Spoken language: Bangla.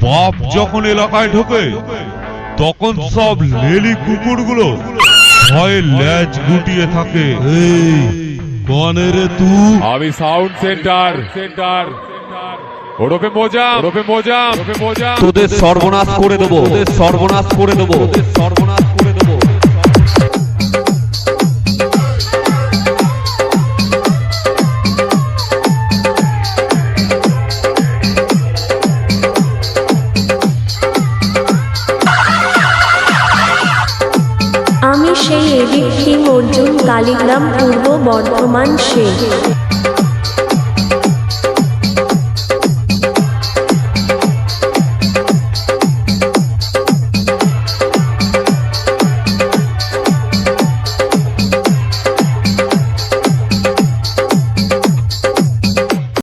বাপ যখন এলাকায় ঢোকে তখন সব লেলি কুকুরগুলো ভয়ে লেজ গুটিয়ে থাকে। এই কনে রে তুই? আমি সাউন্ড সেন্টার ওরফে মোজা। তোদের সর্বনাশ করে দেবো, তোদের সর্বনাশ করে দেবো, তোদের সর্বনাশ করে দেবো। আমি সেই এডিট কিং অর্জুন, কালীগ্রাম, পূর্ব বর্ধমান।